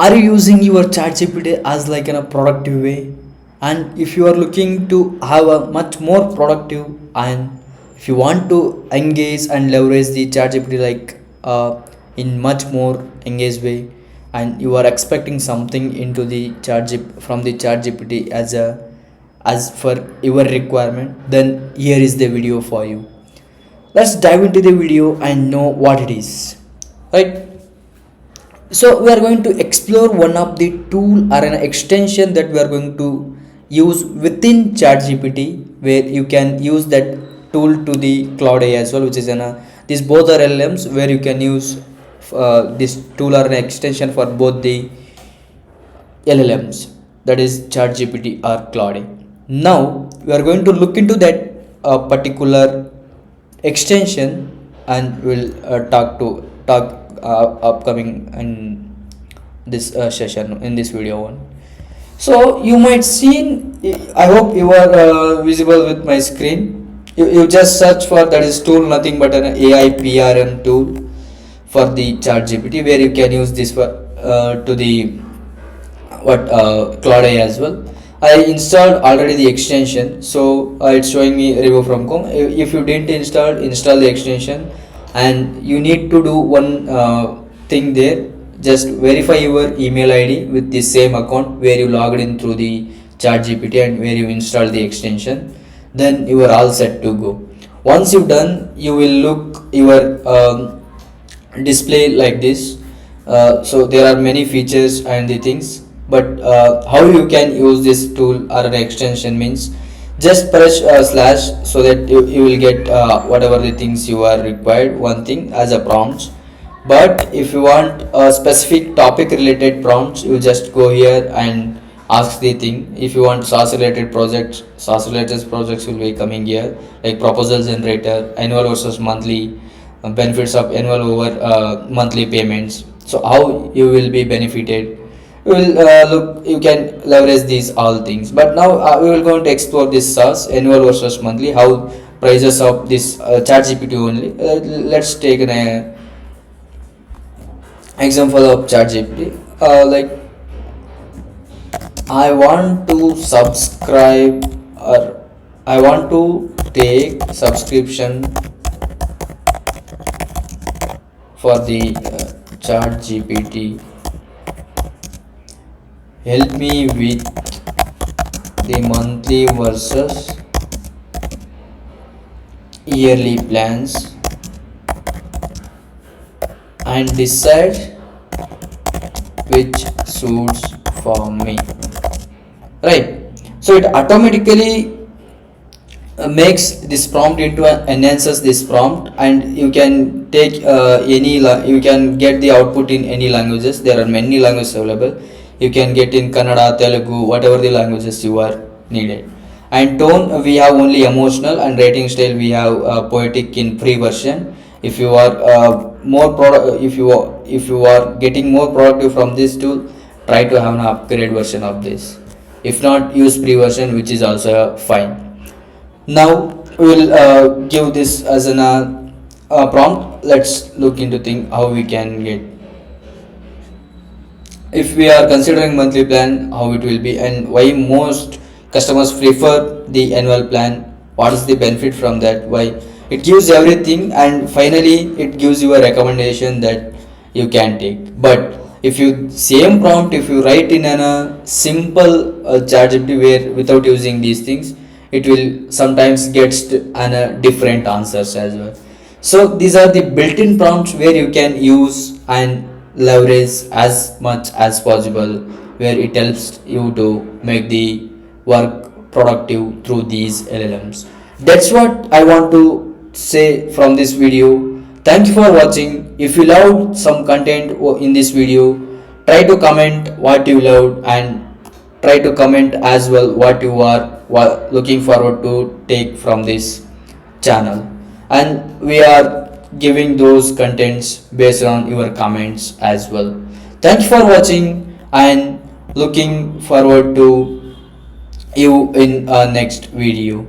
Are you using your ChatGPT as like in a productive way? And if you are looking to have a much more productive, and if you want to engage and leverage the ChatGPT like in much more engaged way, and you are expecting something into the ChatGPT from the ChatGPT as for your requirement, then here is the video for you. Let's dive into the video and know what it is, right? So we are going to explore one of the tool or an extension that we are going to use within ChatGPT, where you can use that tool to the Cloud AI as well, which is these both are LLMs where you can use this tool or an extension for both the LLMs, that is ChatGPT or Cloud AI. Now we are going to look into that particular extension, and we'll talk upcoming in this session in this video one. So you might see, I hope you are visible with my screen. You just search for that is tool, nothing but an AIPRM tool for the ChatGPT, where you can use this for to the Cloud AI as well. I installed already the extension, so it's showing me remove from Chrome. If you didn't install the extension, and you need to do one thing there. Just verify your email ID with the same account where you logged in through the ChatGPT and where you installed the extension. Then you are all set to go. Once you've done, you will look your display like this. So there are many features and the things, but how you can use this tool or an extension means just press slash, so that you will get whatever the things you are required, one thing as a prompts. But if you want a specific topic related prompts, you just go here and ask the thing. If you want SaaS related projects will be coming here, like proposal generator, annual versus monthly, benefits of annual over monthly payments. So how you will be benefited, you will look, you can leverage these all things. But now we will going to explore this SaaS, annual versus monthly, how prices of this ChatGPT only. Let's take an example of ChatGPT. Like I want to subscribe, or I want to take subscription for the ChatGPT. Help me with the monthly versus yearly plans and decide which suits for me, right? So it automatically makes this prompt into enhances this prompt, and you can take you can get the output in any languages. There are many languages available. You can get in Kannada, Telugu, whatever the languages you are needed. And tone, we have only emotional, and rating style we have poetic in free version. If you are if you are getting more productive from this tool, try to have an upgrade version of this. If not, use free version, which is also fine. Now we will give this as an prompt. Let's look into thing how we can get. If we are considering monthly plan, how it will be, and why most customers prefer the annual plan, what is the benefit from that, why it gives everything, and finally it gives you a recommendation that you can take. But if you same prompt, if you write in a simple ChatGPT where without using these things, it will sometimes get different answers as well. So these are the built-in prompts where you can use and leverage as much as possible, where it helps you to make the work productive through these LLMs. That's what I want to say from this video. Thank you for watching. If you loved some content in this video, try to comment what you loved, and try to comment as well what you are looking forward to take from this channel, and we are giving those contents based on your comments as well. Thank you for watching, and looking forward to you in our next video.